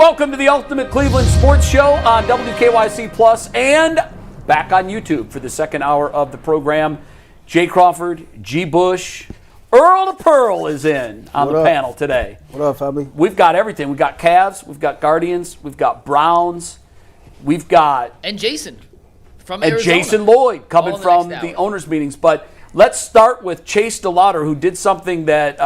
Welcome to the Ultimate Cleveland Sports Show on WKYC Plus and back on YouTube for the second hour of the program. Jay Crawford, G. Bush, Earl to Pearl is in on the panel today. What up, family? We've got everything. We've got Cavs, we've got Guardians, we've got Browns, we've got... And Jason from Arizona. And Jason Lloyd coming from the owners' meetings. But let's start with Chase DeLauter, who did something that...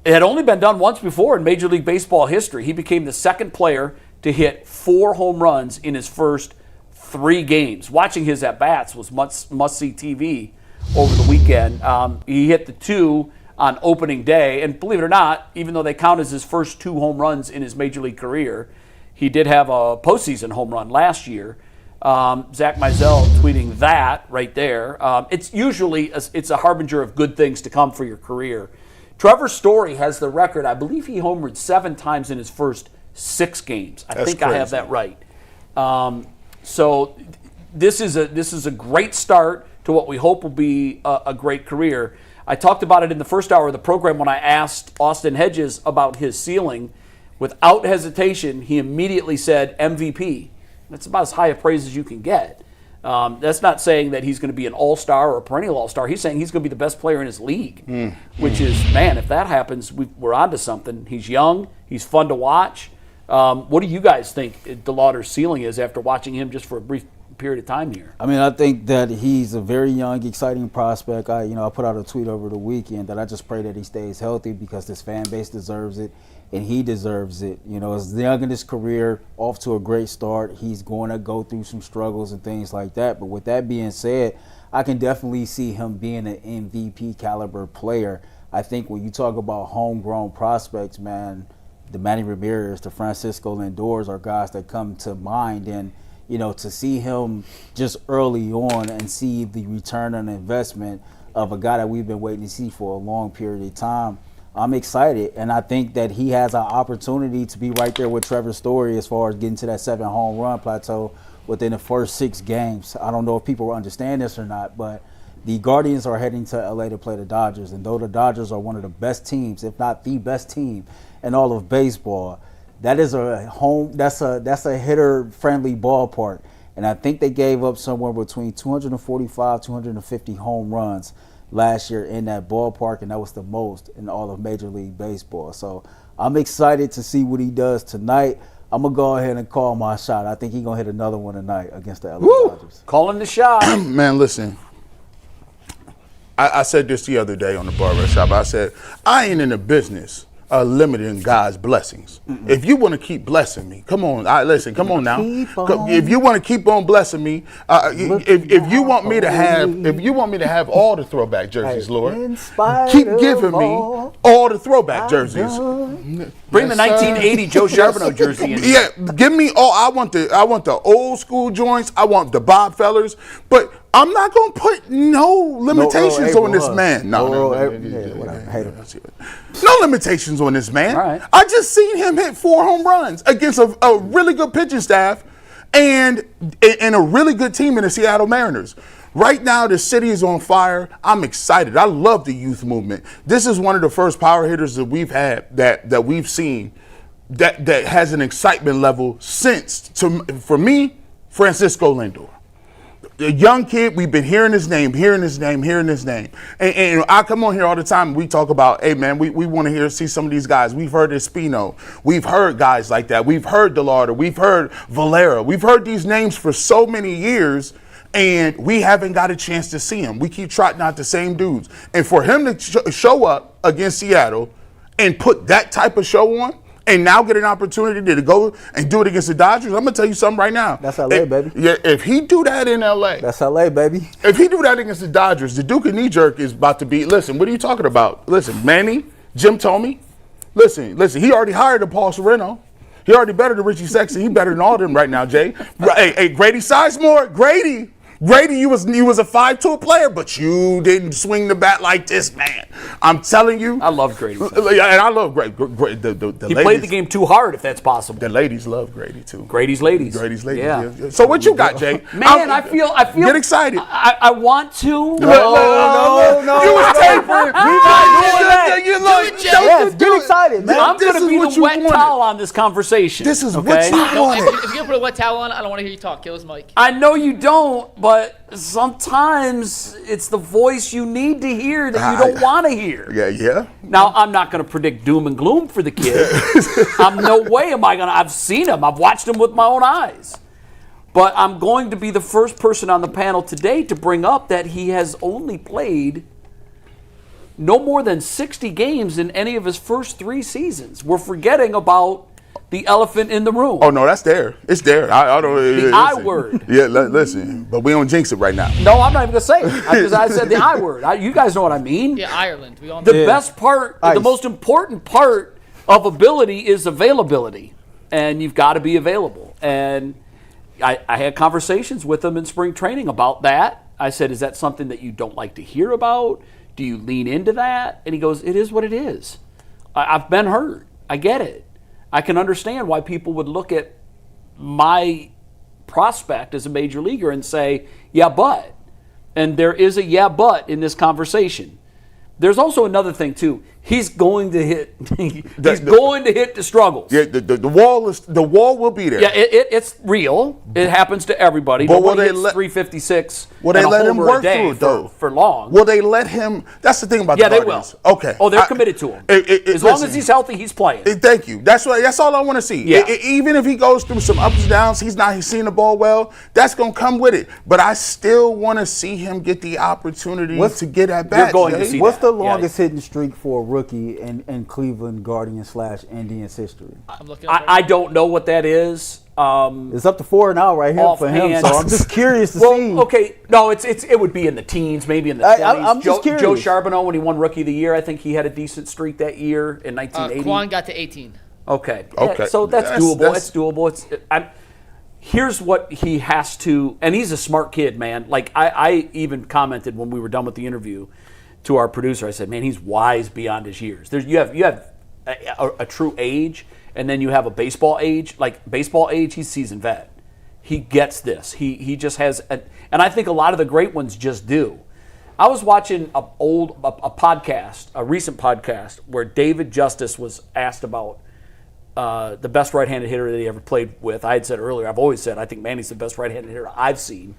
it had only been done once before in Major League Baseball history. He became the second player to hit 4 home runs in his first 3 games. Watching his at-bats was must-see TV over the weekend. He hit the 2 on opening day, and believe it or not, even though they count as his first 2 home runs in his Major League career, he did have a postseason home run last year. Zach Mizell tweeting that right there. It's usually it's a harbinger of good things to come for your career. Trevor Story has the record. I believe he homered 7 times in his first 6 games. I think crazy. I have that right. So this is a great start to what we hope will be a great career. I talked about it in the first hour of the program when I asked Austin Hedges about his ceiling. Without hesitation, he immediately said MVP. That's about as high a praise as you can get. That's not saying that he's going to be an all-star or a perennial all-star. He's saying he's going to be the best player in his league, which is, man, if that happens, we're on to something. He's young. He's fun to watch. What do you guys think DeLauter's ceiling is after watching him just for a brief period of time here? I mean, I think that he's a very young, exciting prospect. I put out a tweet over the weekend that I just pray that he stays healthy because this fan base deserves it. And he deserves it. As young in his career, off to a great start. He's going to go through some struggles and things like that. But with that being said, I can definitely see him being an MVP caliber player. I think when you talk about homegrown prospects, man, the Manny Ramirez, the Francisco Lindors are guys that come to mind. And, to see him just early on and see the return on investment of a guy that we've been waiting to see for a long period of time, I'm excited, and I think that he has an opportunity to be right there with Trevor Story as far as getting to that 7 home run plateau within the first 6 games. I don't know if people understand this or not, but the Guardians are heading to LA to play the Dodgers, and though the Dodgers are one of the best teams, if not the best team in all of baseball, that is a home. That's a hitter-friendly ballpark, and I think they gave up somewhere between 245, 250 home runs last year in that ballpark, and that was the most in all of Major League Baseball. So I'm excited to see what he does tonight. I'm going to go ahead and call my shot. I think he's going to hit another one tonight against the LA Dodgers. Calling the shot. Man, listen, I said this the other day on the barber shop. I said, I ain't in the business of limiting God's blessings. If you want to keep blessing me, come on. Come on now. If you want to keep on blessing me, if you want me to have all the throwback jerseys, Lord, keep giving me all the throwback jerseys. Bring the 1980 Joe Charbonneau jersey in. Yeah, give me all. I want the old school joints. I want the Bob Fellers, but I'm not gonna put no limitations on this man. No limitations on this man. Right. I just seen him hit 4 home runs against a really good pitching staff and a really good team in the Seattle Mariners. Right now, the city is on fire. I'm excited. I love the youth movement. This is one of the first power hitters that we've had that we've seen that has an excitement level since, for me, Francisco Lindor. A young kid, we've been hearing his name. And I come on here all the time and we talk about, hey man, we want to see some of these guys. We've heard Espino. We've heard guys like that. We've heard DeLauter. We've heard Valera. We've heard these names for so many years and we haven't got a chance to see him. We keep trotting out the same dudes. And for him to show up against Seattle and put that type of show on, and now get an opportunity to go and do it against the Dodgers, I'm going to tell you something right now. That's LA, baby. Yeah, if he do that in LA. That's LA, baby. If he do that against the Dodgers, the Duke and knee-jerk is about to be, listen, what are you talking about? Listen, Manny, Jim Tomey, listen, he already hired a Paul Sereno. He already better than Richie Sexton. He better than all of them right now, Jay. Hey, Grady Sizemore, Grady. Grady, you was a 5-tool player, but you didn't swing the bat like this, man. I'm telling you. I love Grady. And I love Grady. He played the game too hard, if that's possible. The ladies love Grady too. Grady's ladies. Grady's ladies. Yeah. So what you got, Jay? Man, I feel. Get excited. I want to. No. You was tapering. Yes, get excited, man. I'm going to be the wet towel on this conversation. This is okay? what you No, wanted. if you're gonna put a wet towel on, I don't want to hear you talk. Kill his mic. I know you don't, but sometimes it's the voice you need to hear that you don't want to hear. Yeah. Now, I'm not going to predict doom and gloom for the kid. No way am I going to. I've seen him. I've watched him with my own eyes. But I'm going to be the first person on the panel today to bring up that he has only played no more than 60 games in any of his first 3 seasons. We're forgetting about the elephant in the room. Oh, no, that's there. It's there. I don't. The I word. Yeah, listen. But we don't jinx it right now. No, I'm not even going to say it because I said the I word. You guys know what I mean. Yeah, Ireland. We all know. The best part, the most important part of ability is availability. And you've got to be available. And I had conversations with him in spring training about that. I said, is that something that you don't like to hear about? Do you lean into that? And he goes, it is what it is. I've been hurt. I get it. I can understand why people would look at my prospect as a major leaguer and say, yeah, but. And there is a yeah, but in this conversation. There's also another thing, too. He's going to hit. Going to hit the struggles. Yeah, the wall will be there. Yeah, it's real. It happens to everybody. But Nobody hits 356. Will they let him work through it though? For long. Will they let him? That's the thing about the Guardians. They will. Okay. Oh, they're committed to him. As long as he's healthy, he's playing. Thank you. That's all I want to see. Yeah. Even if he goes through some ups and downs, he's seeing the ball well. That's gonna come with it. But I still want to see him get the opportunity to get at bat. You're going to see What's that. the longest hitting streak for a rookie in Cleveland Guardians/Indians history? I'm looking. I don't know what that is. It's up to 4 now right here for him. So I'm just curious to see. Okay, no, it would be in the teens, maybe in the 20s. I'm just curious. Joe Charbonneau, when he won Rookie of the Year, I think he had a decent streak that year in 1980. Quan got to 18. Okay. Okay. So that's doable. It's doable. Here's what he has to, and he's a smart kid, man. Like I even commented when we were done with the interview to our producer. I said, man, he's wise beyond his years. You have a true age, and then you have a baseball age. Like baseball age, he's seasoned vet. He gets this. He just has, and I think a lot of the great ones just do. I was watching a podcast, a recent podcast, where David Justice was asked about the best right-handed hitter that he ever played with. I had said earlier, I've always said I think Manny's the best right-handed hitter I've seen.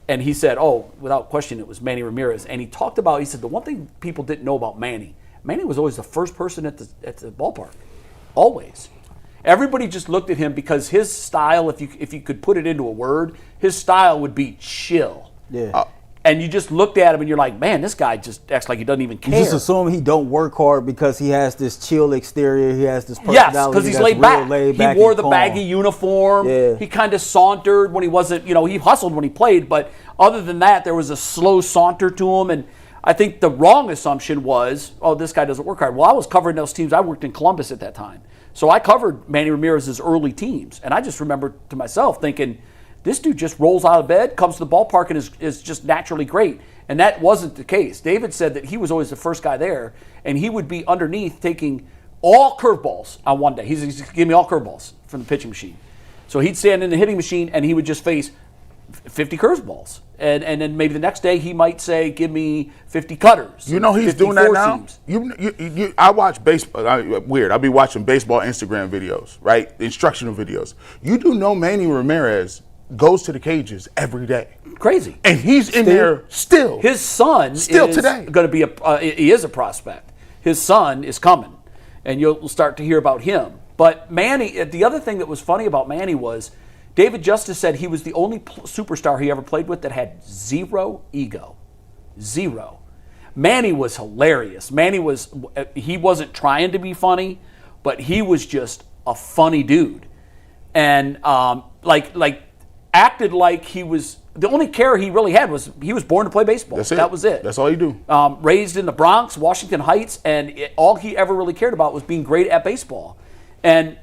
And he said, without question, it was Manny Ramirez. And he talked about, he said, the one thing people didn't know about Manny was always the first person at the ballpark. Always. Everybody just looked at him because his style, if you could put it into a word, his style would be chill. Yeah. And you just looked at him and you're like, man, this guy just acts like he doesn't even care. You just assume he don't work hard because he has this chill exterior. He has this personality. Yes, because he's laid back. He wore the baggy uniform. Yeah. He kind of sauntered when he wasn't, he hustled when he played. But other than that, there was a slow saunter to him. And I think the wrong assumption was, this guy doesn't work hard. Well, I was covering those teams. I worked in Columbus at that time. So I covered Manny Ramirez's early teams. And I just remember to myself thinking, this dude just rolls out of bed, comes to the ballpark, and is just naturally great. And that wasn't the case. David said that he was always the first guy there, and he would be underneath taking all curveballs on one day. He's give me all curveballs from the pitching machine. So he'd stand in the hitting machine, and he would just face 50 curveballs. And then maybe the next day he might say, give me 50 cutters. You know he's doing that now? I watch baseball. Weird. I'll be watching baseball Instagram videos, right? Instructional videos. You do know Manny Ramirez goes to the cages every day. Crazy. And he's in there still. His son is today going to be he is a prospect. His son is coming, and you'll start to hear about him. But Manny, the other thing that was funny about Manny was David Justice said he was the only superstar he ever played with that had zero ego. Zero. Manny was hilarious. He wasn't trying to be funny, but he was just a funny dude. And acted like he was, the only care he really had was he was born to play baseball. That was it. That's all he do. Raised in the Bronx, Washington Heights, and all he ever really cared about was being great at baseball. And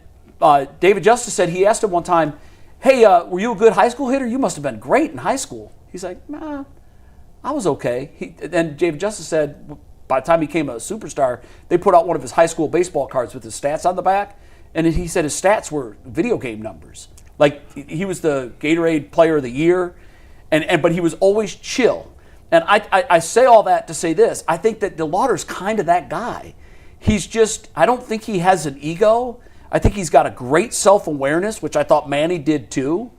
David Justice said he asked him one time, hey, were you a good high school hitter? You must have been great in high school. He's like, nah, I was okay. And David Justice said by the time he became a superstar, they put out one of his high school baseball cards with his stats on the back. And he said his stats were video game numbers. Like, he was the Gatorade Player of the Year, but he was always chill. And I say all that to say this. I think that DeLauter's kind of that guy. He's just, I don't think he has an ego. I think he's got a great self-awareness, which I thought Manny did too.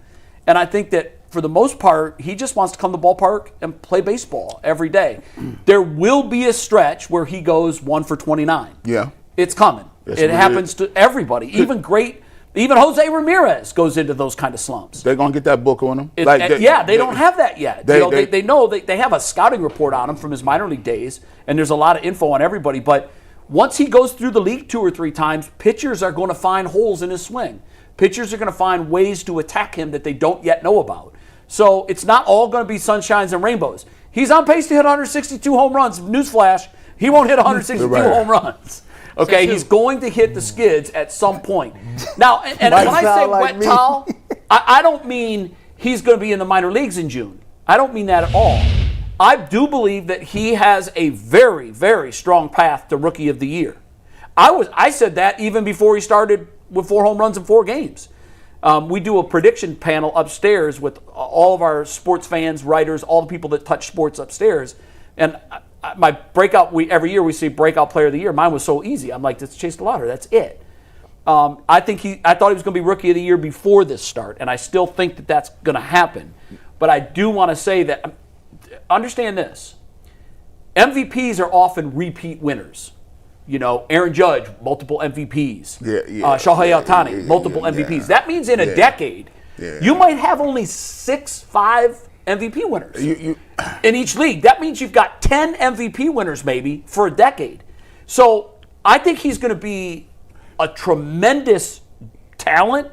And I think that for the most part, he just wants to come to the ballpark and play baseball every day. There will be a stretch where he goes 1 for 29. Yeah. It's coming. Yes, it happens to everybody. Even Jose Ramirez goes into those kind of slumps. They're going to get that book on him. They don't have that yet. They know they have a scouting report on him from his minor league days, and there's a lot of info on everybody. But once he goes through the league 2 or 3 times, pitchers are going to find holes in his swing. Pitchers are going to find ways to attack him that they don't yet know about. So it's not all going to be sunshines and rainbows. He's on pace to hit 162 home runs. Newsflash, he won't hit 162 home runs. Okay, he's going to hit the skids at some point. Now, and when I say wet towel, I don't mean he's going to be in the minor leagues in June. I don't mean that at all. I do believe that he has a very, very strong path to Rookie of the Year. I said that even before he started with 4 home runs in 4 games. We do a prediction panel upstairs with all of our sports fans, writers, all the people that touch sports upstairs. And my breakout, every year we see breakout player of the year. Mine was so easy. I'm like, it's Chase DeLauter. That's it. I thought he was going to be Rookie of the Year before this start, and I still think that that's going to happen. But I do want to say that, understand this. MVPs are often repeat winners. You know, Aaron Judge, multiple MVPs. Shohei Ohtani, multiple MVPs. That means in a decade, you might have only 5 MVP winners in each league. That means you've got 10 MVP winners maybe for a decade. So I think he's going to be a tremendous talent.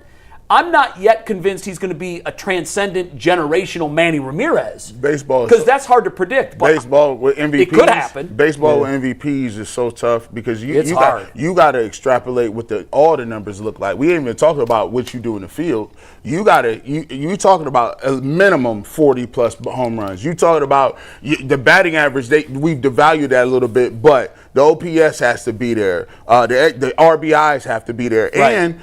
I'm not yet convinced he's going to be a transcendent generational Manny Ramirez. Baseball, because that's hard to predict. But baseball with MVPs, it could happen. Baseball with MVPs is so tough because you got to extrapolate what all the numbers look like. We ain't even talking about what you do in the field. You talking about a minimum 40 plus home runs. You talking about the batting average. We've devalued that a little bit, but the OPS has to be there. The RBIs have to be there, right. And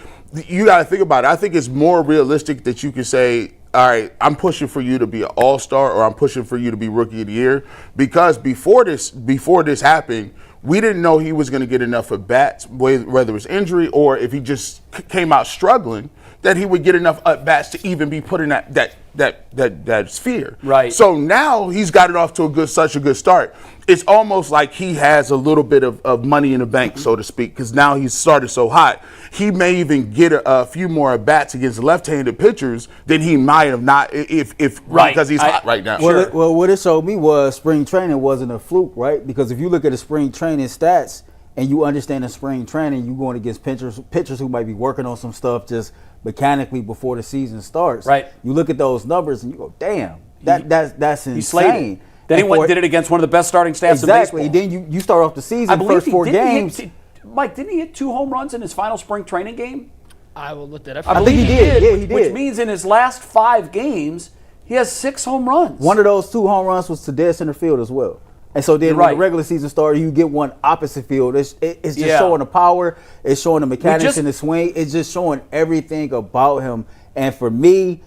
you got to think about it. I think it's more realistic that you can say, all right, I'm pushing for you to be an all-star or I'm pushing for you to be Rookie of the Year. Because before this happened, we didn't know he was going to get enough at bats, whether it was injury or if he just came out struggling, that he would get enough at bats to even be put in that sphere. Right. So now he's got it off to such a good start. It's almost like he has a little bit of money in the bank, so to speak, because now he's started so hot. He may even get a few more at bats against left-handed pitchers than he might have not if because he's hot right now. Well, what it showed me was spring training wasn't a fluke, right? Because if you look at the spring training stats and you understand the spring training, you're going against pitchers who might be working on some stuff just mechanically before the season starts. Right. You look at those numbers and you go, damn, that's insane. Then he did it against one of the best starting staffs in baseball. Exactly. Then you start off the season, first 4 games. Mike, didn't he hit 2 home runs in his final spring training game? I will look that up. I think he did. Yeah, he did. Which means in his last 5 games, he has 6 home runs. One of those 2 home runs was to dead center field as well. And so then when the regular season started, you get one opposite field. It's just showing the power. It's showing the mechanics in the swing. It's just showing everything about him. And for me,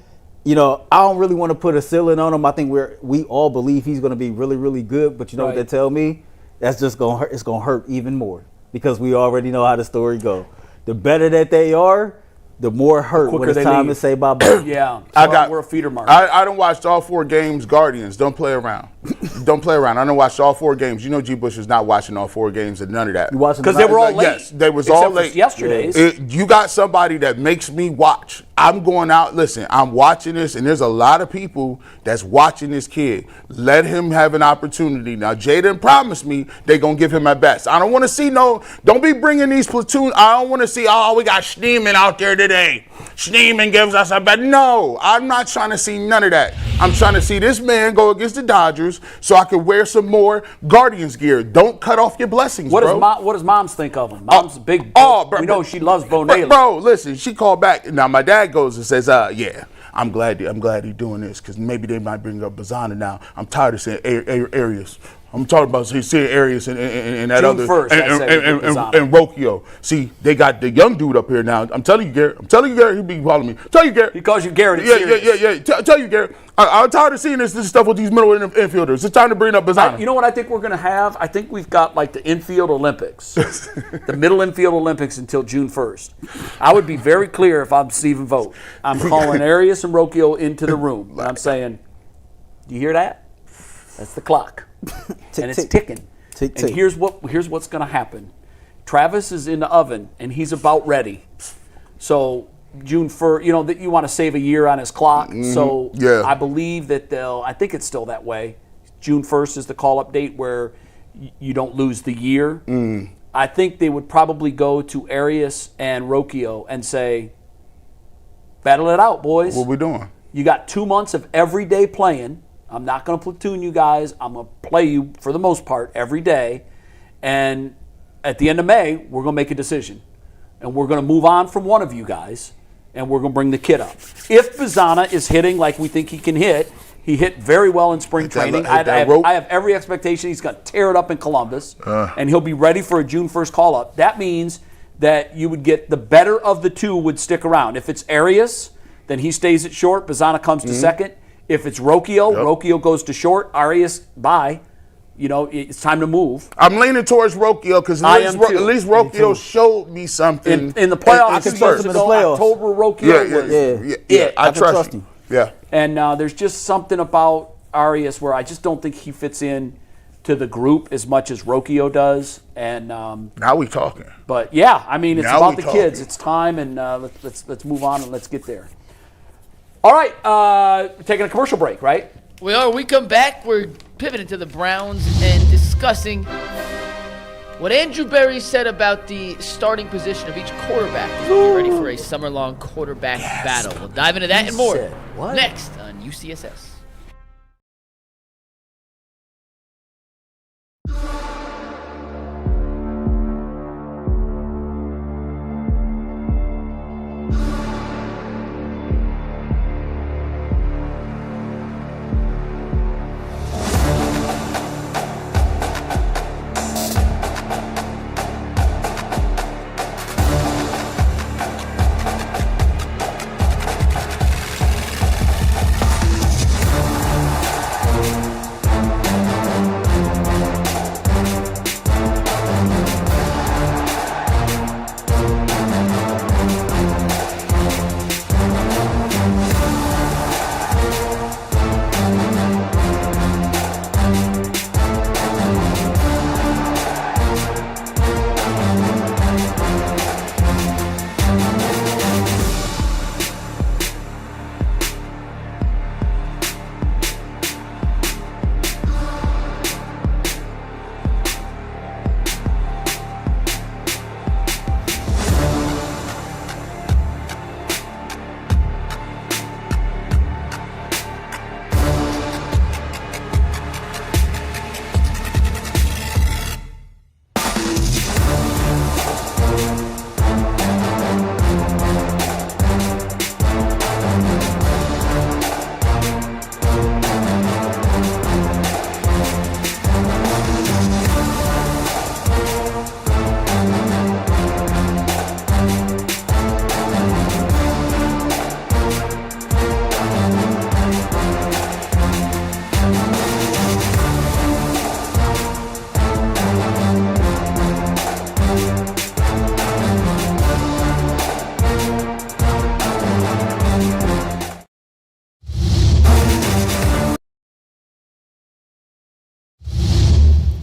you know, I don't really want to put a ceiling on him. I think we all believe he's going to be really, really good. But you know what they tell me? That's just going to hurt. It's going to hurt even more because we already know how the story goes. The better that they are, the more hurt when it's time to say bye-bye. Yeah. We're a feeder market. I done watched all 4 games. Guardians, don't play around. Don't play around. I done watched all 4 games. You know G. Bush is not watching all 4 games and none of that. Because they were all late. Yes, they was all late. Yesterday's. You got somebody that makes me watch. I'm going out. Listen, I'm watching this, and there's a lot of people that's watching this kid. Let him have an opportunity. Now, Jaden promised me they're going to give him at best. I don't want to see don't be bringing these platoons. I don't want to see, we got Schneeman out there today. Schneeman gives us a bet. No, I'm not trying to see none of that. I'm trying to see this man go against the Dodgers so I can wear some more Guardians gear. Don't cut off your blessings, bro. What does Moms think of him? Mom's a big. We know she loves Bo Naylor. Bro, listen, she called back. Now my dad goes and says, yeah. I'm glad he's doing this because maybe they might bring up Bazana now. I'm tired of seeing Arias. I'm talking about seeing Arias and that June other 1st, and Rocchio. See, they got the young dude up here now. I'm telling you, Garrett. He'll be calling me. Tell you, Garrett. He calls you Garrett. Yeah. Tell you, Garrett. I'm tired of seeing this stuff with these middle infielders. It's time to bring up Bazana. You know what I think we're going to have? I think we've got like the infield Olympics, the middle infield Olympics until June 1st. I would be very clear if I'm Stephen Vogt. I'm calling Arias and Rocchio into the room. And I'm saying, do you hear that? That's the clock. And it's ticking. Tick. And here's what's going to happen. Travis is in the oven, and he's about ready. So June 1st, that you want to save a year on his clock. Mm-hmm. So yeah. I believe that I think it's still that way. June 1st is the call-up date where you don't lose the year. Mm. I think they would probably go to Arias and Rocchio and say, battle it out, boys. What we doing? You got 2 months of every day playing. I'm not going to platoon you guys. I'm going to play you, for the most part, every day. And at the end of May, we're going to make a decision. And we're going to move on from one of you guys, and we're going to bring the kid up. If Bazana is hitting like we think he can hit, he hit very well in spring training. I have every expectation he's going to tear it up in Columbus, and he'll be ready for a June 1st call-up. That means that you would get the better of the two would stick around. If it's Arias, then he stays at short. Bazana comes to second. If it's Rocchio, Rocchio goes to short. Arias, bye. It's time to move. I'm leaning towards Rocchio because at least Rocchio showed me something. In the playoffs, I can trust him in the playoffs. October, Rocchio was I trust him. Yeah. And there's just something about Arias where I just don't think he fits in to the group as much as Rocchio does. And now we talking. But yeah, I mean, it's about the kids. It's time, and let's move on and let's get there. All right, we're taking a commercial break, right? We are. We come back. We're pivoting to the Browns and discussing what Andrew Berry said about the starting position of each quarterback as we get ready for a summer-long quarterback battle. We'll dive into that and more next on UCSS.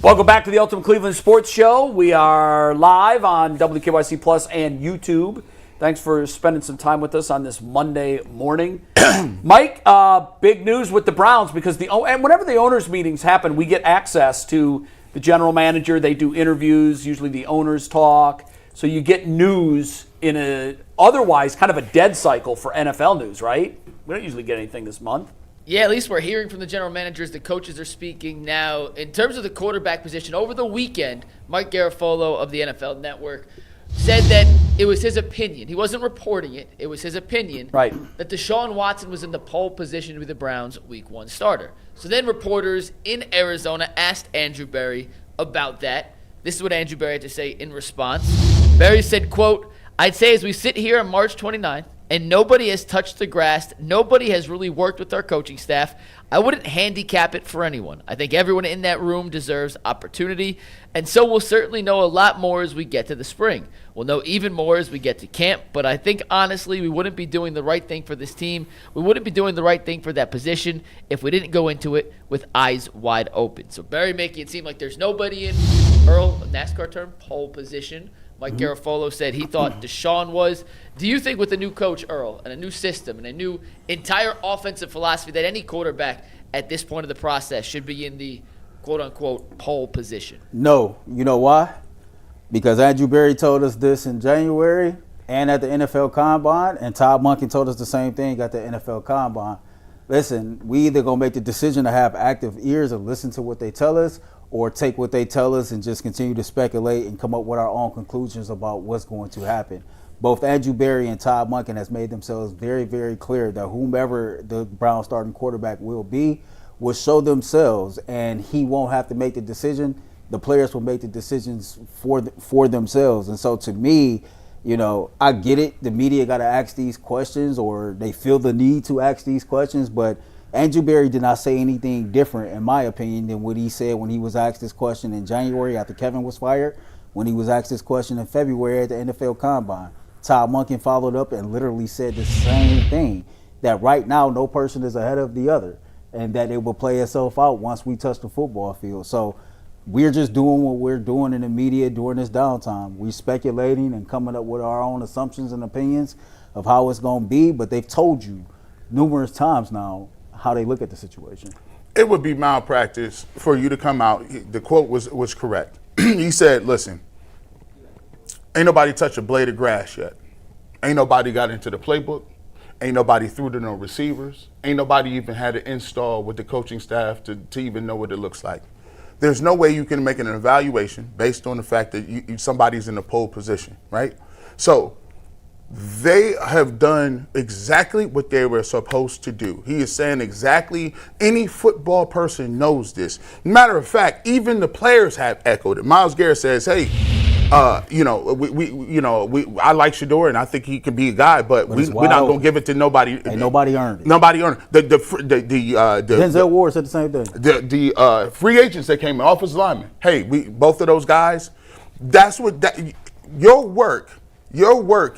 Welcome back to the Ultimate Cleveland Sports Show. We are live on WKYC Plus and YouTube. Thanks for spending some time with us on this Monday morning. Mike, big news with the Browns because and whenever the owners' meetings happen, we get access to the general manager. They do interviews. Usually the owners talk. So you get news in a otherwise kind of a dead cycle for NFL news, right? We don't usually get anything this month. Yeah, at least we're hearing from the general managers. The coaches are speaking now. In terms of the quarterback position, over the weekend, Mike Garafolo of the NFL Network said that it was his opinion. He wasn't reporting it. It was his opinion that Deshaun Watson was in the pole position to be the Browns' Week 1 starter. So then reporters in Arizona asked Andrew Berry about that. This is what Andrew Berry had to say in response. Berry said, quote, "I'd say as we sit here on March 29th, and nobody has touched the grass, nobody has really worked with our coaching staff, I wouldn't handicap it for anyone. I think everyone in that room deserves opportunity, and so we'll certainly know a lot more as we get to the spring. We'll know even more as we get to camp, but I think honestly we wouldn't be doing the right thing for this team. We wouldn't be doing the right thing for that position if we didn't go into it with eyes wide open." So Barry making it seem like there's nobody in, Earl, a NASCAR term, pole position. Mike Garafolo said he thought Deshaun was. Do you think with a new coach, Earl, and a new system and a new entire offensive philosophy that any quarterback at this point of the process should be in the quote-unquote pole position? No. You know why? Because Andrew Berry told us this in January and at the NFL Combine, and Todd Monken told us the same thing at the NFL Combine. Listen, we either going to make the decision to have active ears and listen to what they tell us, or take what they tell us and just continue to speculate and come up with our own conclusions about what's going to happen. Both Andrew Berry and Todd Monken has made themselves very, very clear that whomever the Browns starting quarterback will be will show themselves, and he won't have to make the decision. The players will make the decisions for themselves. And so to me, you know, I get it. The media got to ask these questions, or they feel the need to ask these questions, but Andrew Berry did not say anything different, in my opinion, than what he said when he was asked this question in January after Kevin was fired, when he was asked this question in February at the NFL Combine. Todd Monken followed up and literally said the same thing, that right now no person is ahead of the other, and that it will play itself out once we touch the football field. So we're just doing what we're doing in the media during this downtime. We're speculating and coming up with our own assumptions and opinions of how it's going to be, but they've told you numerous times now how they look at the situation. It would be malpractice for you to come out. The quote was correct. He said, listen, ain't nobody touched a blade of grass yet. Ain't nobody got into the playbook. Ain't nobody threw to no receivers. Ain't nobody even had an install with the coaching staff to even know what it looks like. There's no way you can make an evaluation based on the fact that somebody's in the pole position, right? So they have done exactly what they were supposed to do. He is saying exactly, any football person knows this. Matter of fact, even the players have echoed it. Myles Garrett says, hey, I like Shador and I think he can be a guy, but we're not going to give it to nobody. And nobody earned it. Nobody earned it. Denzel Ward said the same thing. The free agents that came in, offensive linemen, hey, both of those guys, that's what your work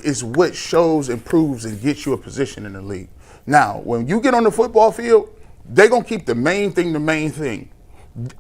is what shows, improves, and gets you a position in the league. Now, when you get on the football field, they're going to keep the main thing.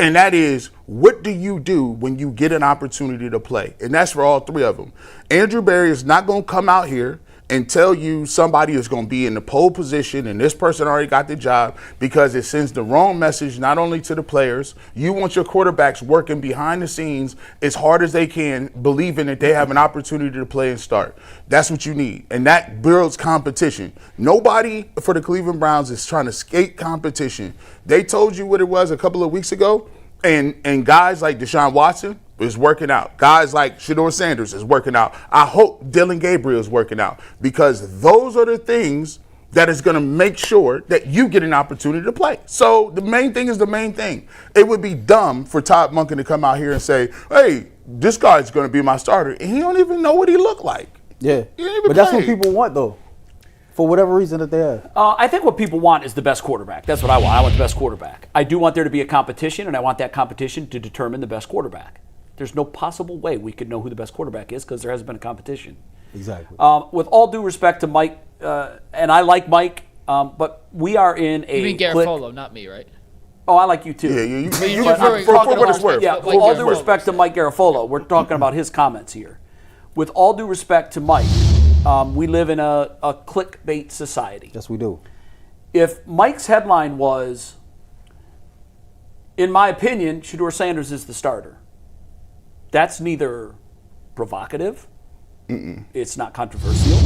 And that is, what do you do when you get an opportunity to play? And that's for all three of them. Andrew Berry is not going to come out here and tell you somebody is going to be in the pole position and this person already got the job, because it sends the wrong message not only to the players. You want your quarterbacks working behind the scenes as hard as they can, believing that they have an opportunity to play and start. That's what you need, and that builds competition. Nobody for the Cleveland Browns is trying to skate competition. They told you what it was a couple of weeks ago, and guys like Deshaun Watson is working out. Guys like Shador Sanders is working out. I hope Dylan Gabriel is working out, because those are the things that is going to make sure that you get an opportunity to play. So the main thing is the main thing. It would be dumb for Todd Monken to come out here and say, hey, this guy's going to be my starter, and he don't even know what he looked like. Yeah, but that's what people want, though, for whatever reason that they have. I think what people want is the best quarterback. That's what I want. I want the best quarterback. I do want there to be a competition, and I want that competition to determine the best quarterback. There's no possible way we could know who the best quarterback is because there hasn't been a competition. Exactly. With all due respect to Mike, and I like Mike, but we are in a. You mean Garafolo, not me, right? Oh, I like you too. Yeah, for what it's worth. Yeah, with all due respect to Mike Garafolo, we're talking about his comments here. With all due respect to Mike, we live in a clickbait society. Yes, we do. If Mike's headline was, in my opinion, Shador Sanders is the starter, that's neither provocative, it's not controversial,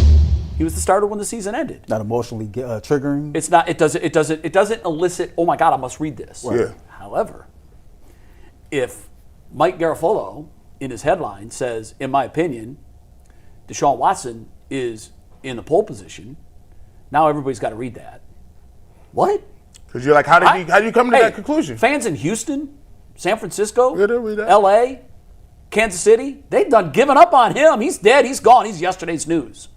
He was the starter when the season ended. Not emotionally triggering. It's not. It doesn't elicit. Oh my God, I must read this. Yeah. However, if Mike Garafolo in his headline says, "In my opinion, Deshaun Watson is in the pole position," now everybody's got to read that. What? Because you're like, how did you come to that conclusion? Fans in Houston, San Francisco, Yeah, they'll read that. L.A., Kansas City, they've done given up on him. He's dead. He's gone. He's yesterday's news.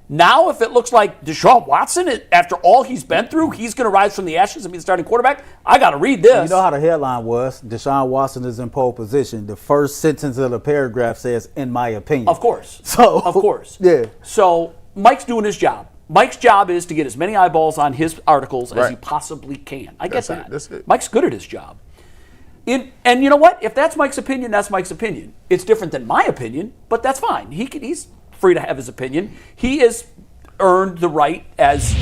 Now, if it looks like Deshaun Watson, after all he's been through, he's going to rise from the ashes and be the starting quarterback, I got to read this. You know how the headline was? Deshaun Watson is in pole position. The first sentence of the paragraph says, "In my opinion." Of course. So, of course. Yeah. So Mike's doing his job. Mike's job is to get as many eyeballs on his articles as he possibly can. I get that. That's it. Mike's good at his job. And you know what? If that's Mike's opinion, that's Mike's opinion. It's different than my opinion, but that's fine. He's free to have his opinion. He has earned the right as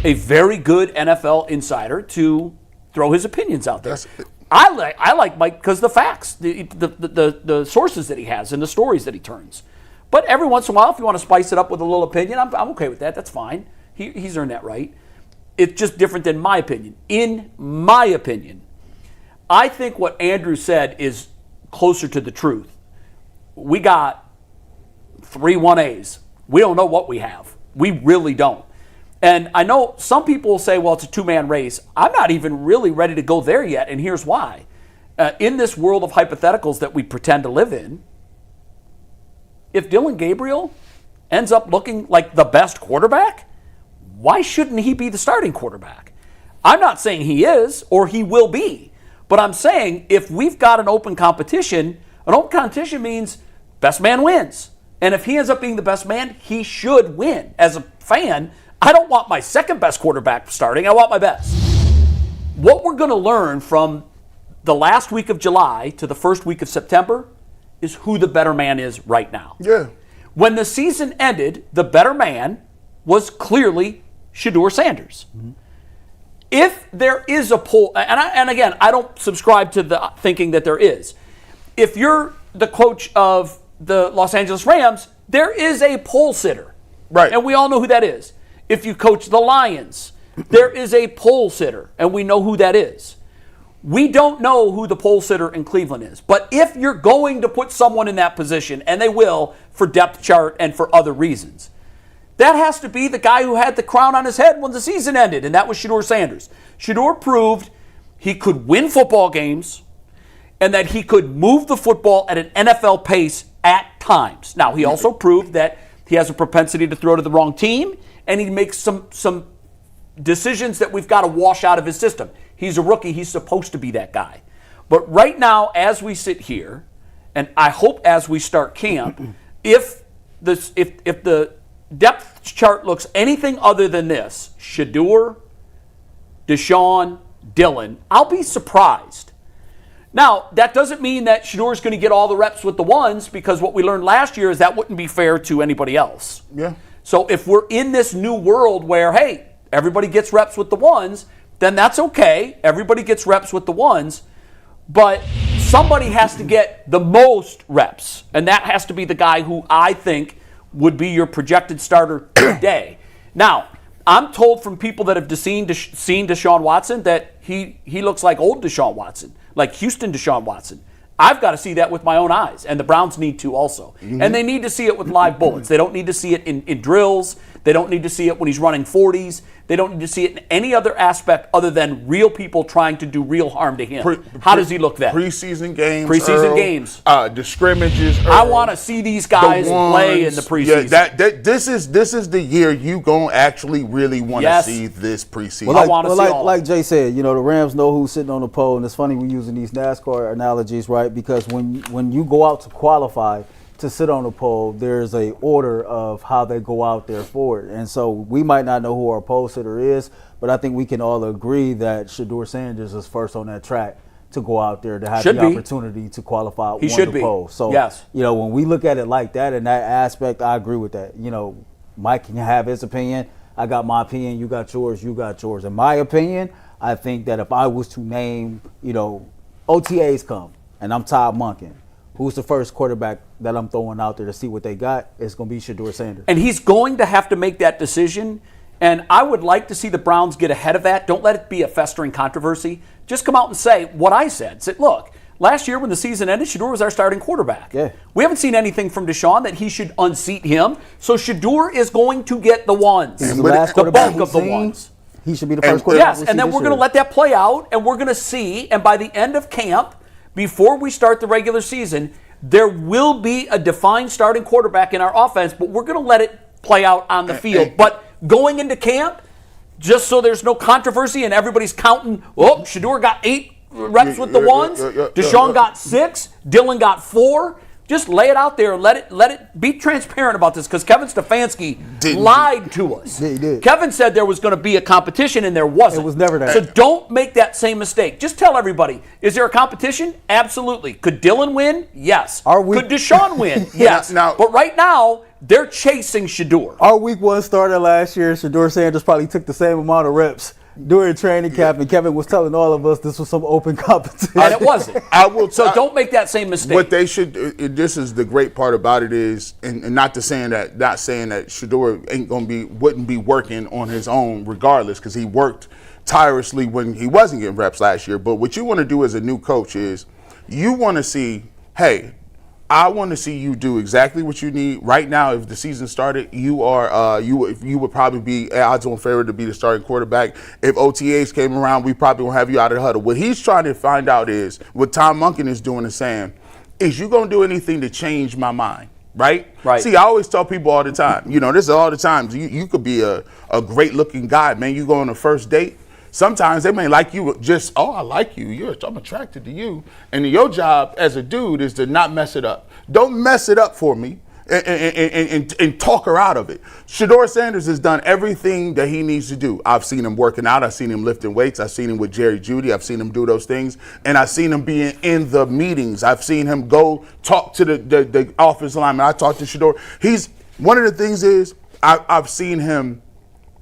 a very good NFL insider to throw his opinions out there. I like Mike because the facts, the sources that he has and the stories that he turns. But every once in a while, if you want to spice it up with a little opinion, I'm okay with that. That's fine. He's earned that right. It's just different than my opinion. In my opinion, I think what Andrew said is closer to the truth. We got 3 1As. We don't know what we have. We really don't. And I know some people will say, well, it's a 2-man race. I'm not even really ready to go there yet, and here's why. In this world of hypotheticals that we pretend to live in, if Dylan Gabriel ends up looking like the best quarterback, why shouldn't he be the starting quarterback? I'm not saying he is or he will be, but I'm saying if we've got an open competition means best man wins. And if he ends up being the best man, he should win. As a fan, I don't want my second best quarterback starting. I want my best. What we're going to learn from the last week of July to the first week of September is who the better man is right now. Yeah. When the season ended, the better man was clearly Shedeur Sanders. Mm-hmm. If there is a poll, and again, I don't subscribe to the thinking that there is. If you're the coach of the Los Angeles Rams, there is a poll sitter. Right. And we all know who that is. If you coach the Lions, there is a poll sitter, and we know who that is. We don't know who the poll sitter in Cleveland is. But if you're going to put someone in that position, and they will for depth chart and for other reasons, that has to be the guy who had the crown on his head when the season ended, and that was Shedeur Sanders. Shedeur proved he could win football games and that he could move the football at an NFL pace at times. Now, he also proved that he has a propensity to throw to the wrong team, and he makes some decisions that we've got to wash out of his system. He's a rookie. He's supposed to be that guy. But right now, as we sit here, and I hope as we start camp, if the depth chart looks anything other than this, Shedeur, Deshaun, Dylan, I'll be surprised. Now, that doesn't mean that Shedeur is going to get all the reps with the ones, because what we learned last year is that wouldn't be fair to anybody else. Yeah. So if we're in this new world where, hey, everybody gets reps with the ones, then that's okay. Everybody gets reps with the ones, but somebody has to get the most reps, and that has to be the guy who I think would be your projected starter today. Now, I'm told from people that have seen Deshaun Watson that he looks like old Deshaun Watson, like Houston Deshaun Watson. I've got to see that with my own eyes, and the Browns need to also. Mm-hmm. And they need to see it with live bullets. They don't need to see it in drills. They don't need to see it when he's running 40s. They don't need to see it in any other aspect other than real people trying to do real harm to him. How does he look then? Preseason games. Games. The scrimmages. I want to see these guys play in the preseason. Yeah, this is the year you gonna actually really want to see this preseason. Well, like Jay said, the Rams know who's sitting on the pole, and it's funny we're using these NASCAR analogies, right? Because when you go out to qualify to sit on the pole, there's a order of how they go out there for it. And so we might not know who our pole sitter is, but I think we can all agree that Shedeur Sanders is first on that track to go out there to have the opportunity to qualify on the pole. So, when we look at it like that, in that aspect, I agree with that. Mike can have his opinion. I got my opinion. You got yours. You got yours. In my opinion, I think that if I was to name, OTAs come, and I'm Todd Monken, who's the first quarterback that I'm throwing out there to see what they got, it's going to be Shedeur Sanders. And he's going to have to make that decision. And I would like to see the Browns get ahead of that. Don't let it be a festering controversy. Just come out and say what I said. Say, look, last year when the season ended, Shedeur was our starting quarterback. Yeah. We haven't seen anything from Deshaun that he should unseat him. So Shedeur is going to get the ones. He's the last quarterback bulk of the ones. He should be the first quarterback. Yes, and then we're going to let that play out, and we're going to see. And by the end of camp, before we start the regular season, there will be a defined starting quarterback in our offense, but we're going to let it play out on the field. But going into camp, just so there's no controversy and everybody's counting, Shedeur got 8 reps with the ones, Deshaun got 6, Dylan got 4. Just lay it out there and let it be transparent about this, because Kevin Stefanski lied to us. Yeah, he did. Kevin said there was going to be a competition, and there wasn't. It was never that. So don't make that same mistake. Just tell everybody, is there a competition? Absolutely. Could Dylan win? Yes. Could Deshaun win? Yes. But right now, they're chasing Shedeur. Our week 1 starter last year, Shedeur Sanders probably took the same amount of reps during training camp, and Kevin was telling all of us this was some open competition. And it wasn't. So don't make that same mistake. What they should, this is the great part about it is, and not saying that Shedeur wouldn't be working on his own regardless, because he worked tirelessly when he wasn't getting reps last year. But what you want to do as a new coach is you want to see, hey, I want to see you do exactly what you need right now. If the season started, you would probably be odds-on favorite to be the starting quarterback. If OTAs came around, we probably won't have you out of the huddle. What he's trying to find out is what Todd Monken is doing and saying, is you going to do anything to change my mind? Right? See, I always tell people all the time, this is all the time. You could be a great-looking guy, man. You go on a first date. Sometimes they may like you just, I like you. I'm attracted to you. And your job as a dude is to not mess it up. Don't mess it up for me and talk her out of it. Shedeur Sanders has done everything that he needs to do. I've seen him working out. I've seen him lifting weights. I've seen him with Jerry Jeudy. I've seen him do those things. And I've seen him being in the meetings. I've seen him go talk to the offensive lineman. I talked to Shedeur. One of the things is I've seen him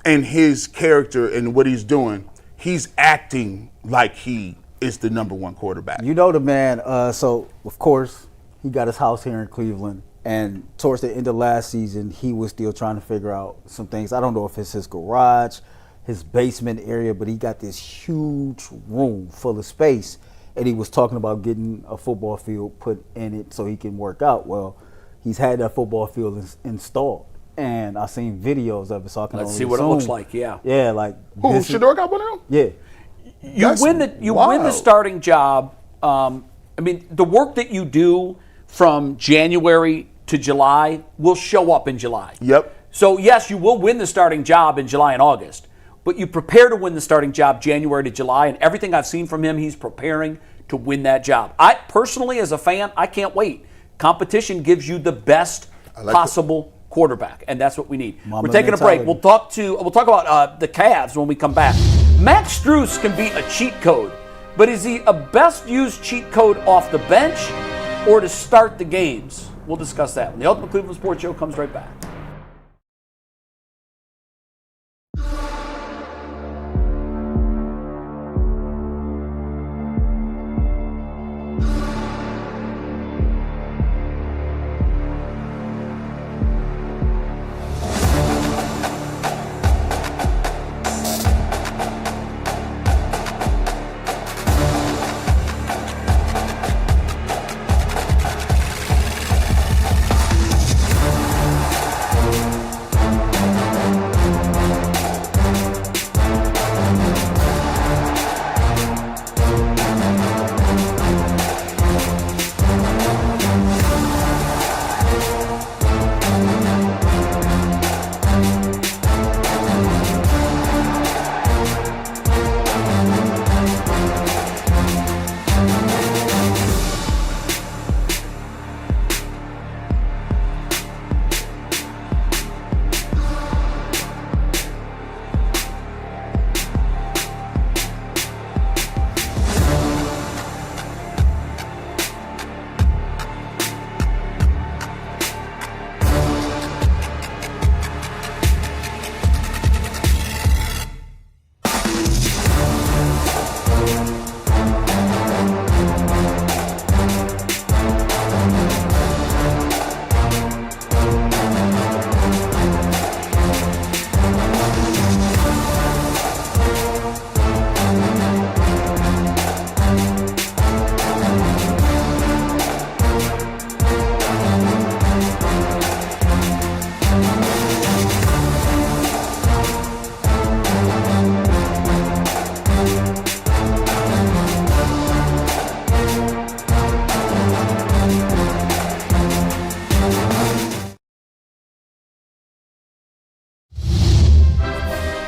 and his character and what he's doing. He's acting like he is the number 1 quarterback. You know the man, so of course he got his house here in Cleveland, and towards the end of last season he was still trying to figure out some things. I don't know if it's his garage, his basement area, but he got this huge room full of space, and he was talking about getting a football field put in it so he can work out. Well, he's had that football field installed. And I've seen videos of it, so I can Let's only see what assume. it looks like. Yeah. Yeah, like who? Shedeur got one of them? Yeah. You win the starting job. The work that you do from January to July will show up in July. Yep. So yes, you will win the starting job in July and August, but you prepare to win the starting job January to July, and everything I've seen from him, he's preparing to win that job. I personally, as a fan, I can't wait. Competition gives you the best possible quarterback, and that's what we need. We're taking a break. We'll talk about the Cavs when we come back. Max Strus can be a cheat code, but is he a best used cheat code off the bench or to start the games? We'll discuss that when the Ultimate Cleveland Sports Show comes right back.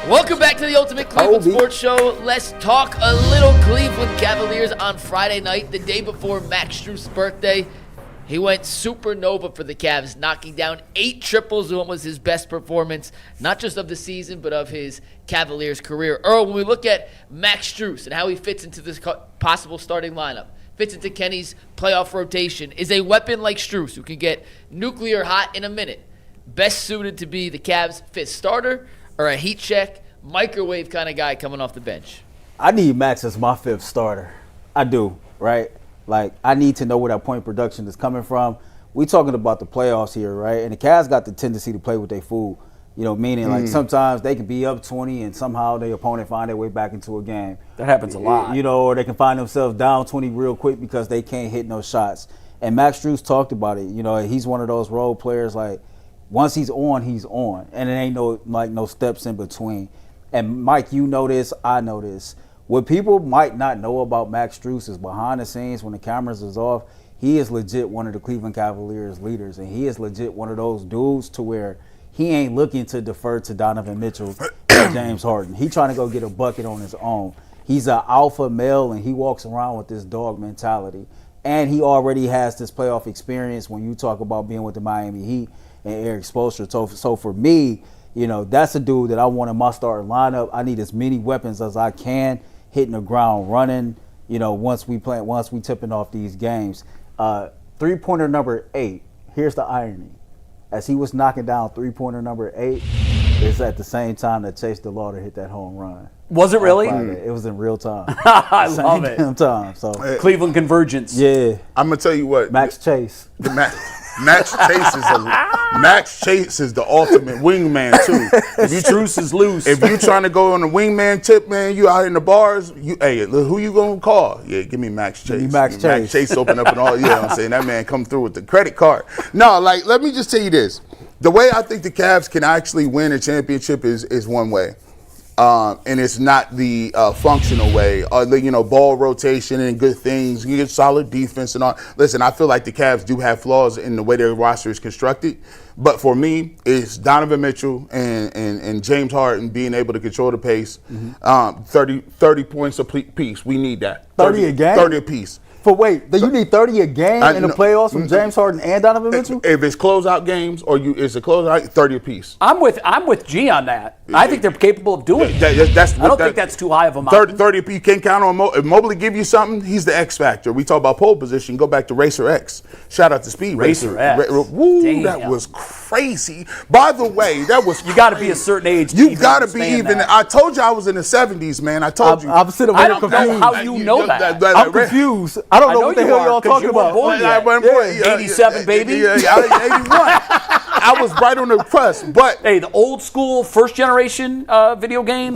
Welcome back to the Ultimate Cleveland Sports Show. Let's talk a little Cleveland Cavaliers on Friday night, the day before Max Strus' birthday. He went supernova for the Cavs, knocking down 8 triples in what was his best performance, not just of the season, but of his Cavaliers career. Earl, when we look at Max Strus and how he fits into this possible starting lineup, fits into Kenny's playoff rotation, is a weapon like Strus, who can get nuclear hot in a minute, best suited to be the Cavs' 5th starter or a heat check, microwave kind of guy coming off the bench? I need Max as my 5th starter. I do, right? Like, I need to know where that point production is coming from. We talking about the playoffs here, right? And the Cavs got the tendency to play with their food, meaning like sometimes they can be up 20 and somehow their opponent find their way back into a game. That happens a lot. Or they can find themselves down 20 real quick because they can't hit no shots. And Max Strus talked about it. He's one of those role players, like, once he's on, he's on. And it ain't no steps in between. And Mike, you know this, I know this. What people might not know about Max Strus is behind the scenes when the cameras is off, he is legit one of the Cleveland Cavaliers leaders, and he is legit one of those dudes to where he ain't looking to defer to Donovan Mitchell or James Harden. He trying to go get a bucket on his own. He's an alpha male, and he walks around with this dog mentality. And he already has this playoff experience when you talk about being with the Miami Heat and Eric Spoelstra. So for me, that's a dude that I want in my starting lineup. I need as many weapons as I can, hitting the ground running, once we tipping off these games. 3-pointer number 8, here's the irony. As he was knocking down 3-pointer number 8, it's at the same time that Chase DeLauter hit that home run. Was it really? It was in real time. I love it. Same time. So Cleveland convergence. Yeah. I'm going to tell you what. Max Chase. Max Chase is the ultimate wingman too. If you Strus is loose. If you trying to go on the wingman tip, man, you out in the bars. Hey, who you gonna call? Yeah, give me Max Chase. Give me Max Chase. Max Chase open up and all. Yeah, I'm saying that man come through with the credit card. No, like let me just tell you this: the way I think the Cavs can actually win a championship is one way. And it's not the functional way. Ball rotation and good things. You get solid defense and all. Listen, I feel like the Cavs do have flaws in the way their roster is constructed. But for me, it's Donovan Mitchell and James Harden being able to control the pace. 30 points a piece. We need that. 30 a game? 30 a piece. You need 30 a game in the playoffs from James Harden and Donovan Mitchell? If it's closeout games or it's a closeout, 30 apiece. I'm with G on that. I think they're capable of doing it. I don't think that's too high of a mountain. 30 apiece. You can't count on if Mobley give you something, he's the X factor. We talk about pole position, go back to Racer X. Shout out to Speed Racer. Woo, Damn. that was crazy. By the way, that was You got to be a certain age. You got to be even. That. I told you I was in the 70s, man. I told you. I'm sitting I there don't confused. know how you know that. I'm confused. I don't know what the hell y'all talking about. 87, baby. Yeah, 81. I was right on the cusp, but hey, the old school first generation video games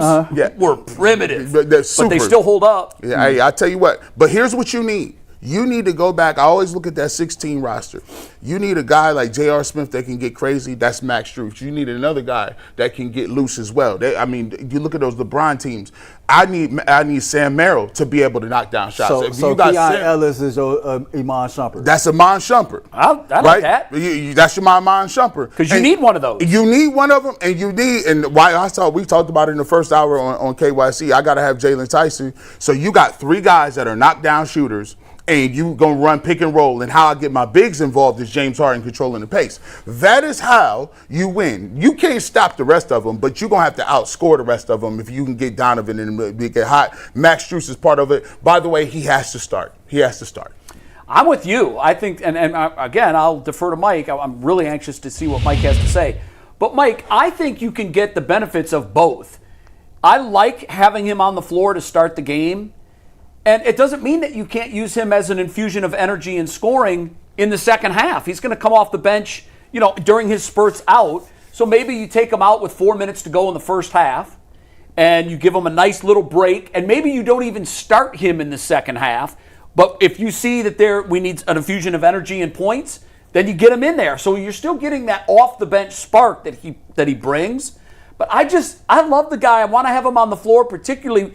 were primitive, but they still hold up. Yeah, hey, I tell you what. But here's what you need. You need to go back. I always look at that 16 roster. You need a guy like J.R. Smith that can get crazy. That's Max Strus. You need another guy that can get loose as well. You look at those LeBron teams. I need Sam Merrill to be able to knock down shots. So Keon Ellis is your Iman Shumpert. That's Iman Shumpert. I like that. That's your Iman Shumpert. Because you need one of those. You need one of them, and why we talked about it in the first hour on KYC. I got to have Jalen Tyson. So you got 3 guys that are knockdown shooters. And you gonna run pick and roll, and how I get my bigs involved is James Harden controlling the pace. That is how you win. You can't stop the rest of them, but you're gonna have to outscore the rest of them if you can get Donovan and get hot. Max Strus is part of it. By the way, he has to start. I'm with you. I think, and again, I'll defer to Mike. I'm really anxious to see what Mike has to say. But Mike, I think you can get the benefits of both. I like having him on the floor to start the game. And it doesn't mean that you can't use him as an infusion of energy and scoring in the second half. He's going to come off the bench, during his spurts out. So maybe you take him out with 4 minutes to go in the first half, and you give him a nice little break, and maybe you don't even start him in the second half. But if you see that we need an infusion of energy and points, then you get him in there. So you're still getting that off the bench spark that he brings. But I love the guy. I want to have him on the floor, particularly.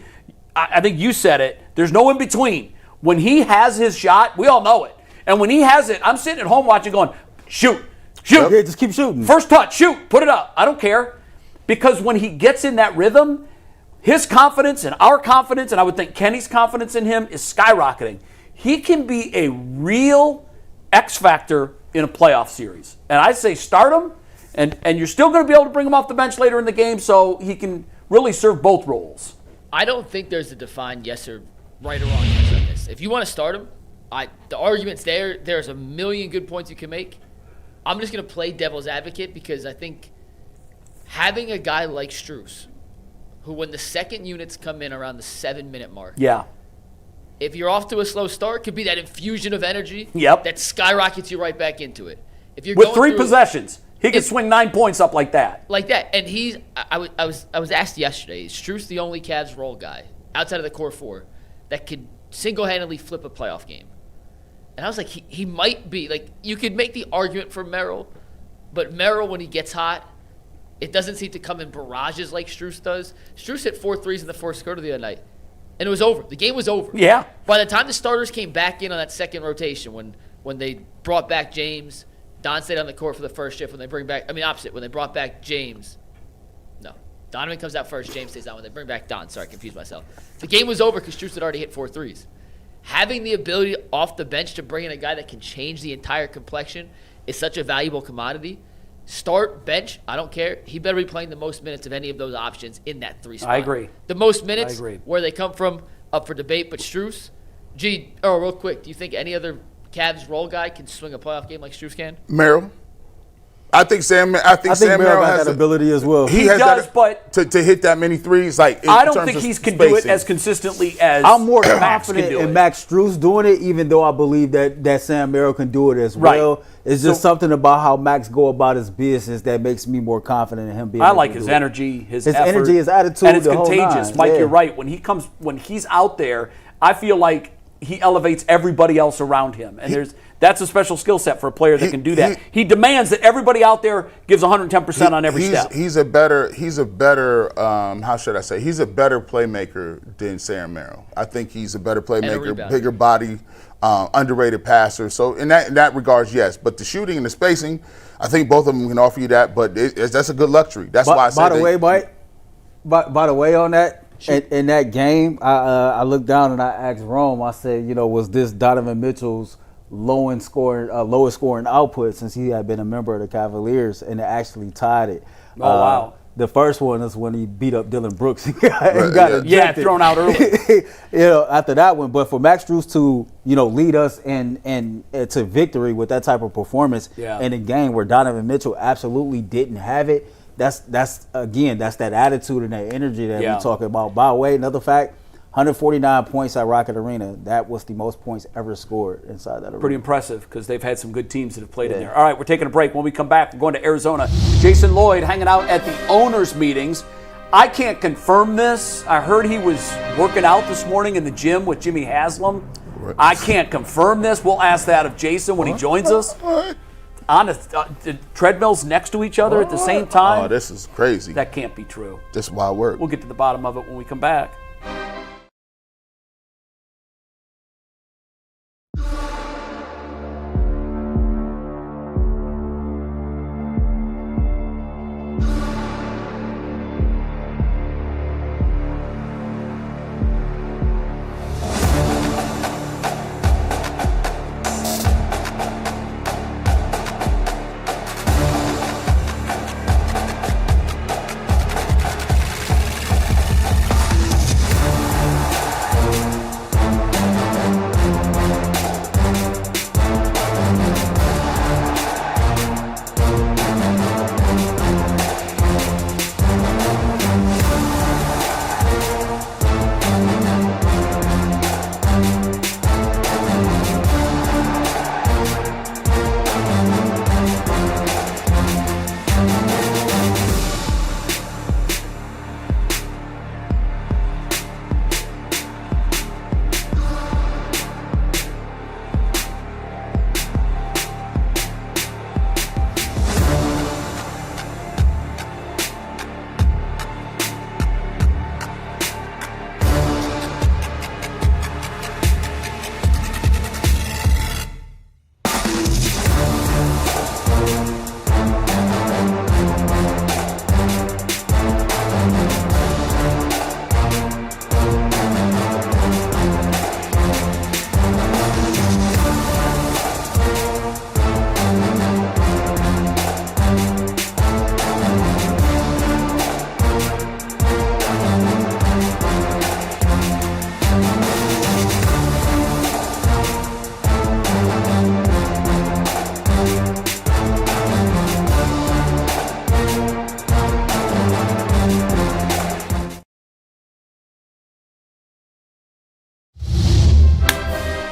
I think you said it. There's no in between. When he has his shot, we all know it. And when he has it, I'm sitting at home watching going, shoot. Yeah, just keep shooting. First touch, shoot, put it up. I don't care. because when he gets in that rhythm, his confidence and our confidence, and I would think Kenny's confidence in him, is skyrocketing. He can be a real X factor in a playoff series. And I say start him, and you're still going to be able to bring him off the bench later in the game so he can really serve both roles. I don't think there's a defined yes or right or wrong answer on this. If you want to start him, the argument's there. There's a million good points you can make. I'm just going to play devil's advocate because I think having a guy like Strus, who when the second units come in around the 7-minute mark, if you're off to a slow start, could be that infusion of energy that skyrockets you right back into it. If you're with 3 possessions, he can swing 9 points up like that. And I was asked yesterday, is Strus the only Cavs role guy outside of the core 4 that could single-handedly flip a playoff game? And I was like, he might be. Like, you could make the argument for Merrill, but Merrill, when he gets hot, it doesn't seem to come in barrages like Strus does. Strus hit 4 threes in the fourth quarter the other night, and it was over. The game was over. Yeah. By the time the starters came back in on that second rotation, when they brought back James, Don stayed on the court for the first shift. When they bring back, when they brought back James, no. Donovan comes out first, James stays on. When they bring back Don, sorry, I confused myself. The game was over because Strus had already hit 4 threes. Having the ability off the bench to bring in a guy that can change the entire complexion is such a valuable commodity. Start, bench, I don't care. He better be playing the most minutes of any of those options in that 3 spot. I agree. The most minutes, where they come from, up for debate. But Strus, real quick, do you think any other Cavs role guy can swing a playoff game like Strus can? Merrill. I think Sam Merrill has that ability as well. He does, but to hit that many threes, I don't think he can do it as consistently as I'm more Max confident in Max Strus doing it, even though I believe that Sam Merrill can do it as well. It's just something about how Max go about his business that makes me more confident in him being. I like his energy, his effort, energy, his attitude, and it's contagious. Mike, you're right. When he's out there, I feel like he elevates everybody else around him, and that's a special skill set for a player that can do that. He demands that everybody out there gives 110% on every step. He's a better how should I say? He's a better playmaker than Sam Merrill. I think he's a better playmaker, bigger body, underrated passer. So in that regards, yes. But the shooting and the spacing, I think both of them can offer you that. But that's a good luxury. That's why I said. By the way, on that. In that game, I looked down and I asked Rome. I said, was this Donovan Mitchell's lowest scoring output since he had been a member of the Cavaliers, and it actually tied it. Oh wow! The first one is when he beat up Dylan Brooks and got ejected. Thrown out early. After that one, but for Max Strus to lead us and to victory with that type of performance in a game where Donovan Mitchell absolutely didn't have it. That's that attitude and that energy that we talk about. By the way, another fact, 149 points at Rocket Arena. That was the most points ever scored inside that arena. Pretty impressive because they've had some good teams that have played in there. All right, we're taking a break. When we come back, we're going to Arizona. Jason Lloyd hanging out at the owners' meetings. I can't confirm this. I heard he was working out this morning in the gym with Jimmy Haslam. I can't confirm this. We'll ask that of Jason when he joins us. On the treadmills next to each other at the same time. Oh, this is crazy. That can't be true. This is wild work. We'll get to the bottom of it when we come back.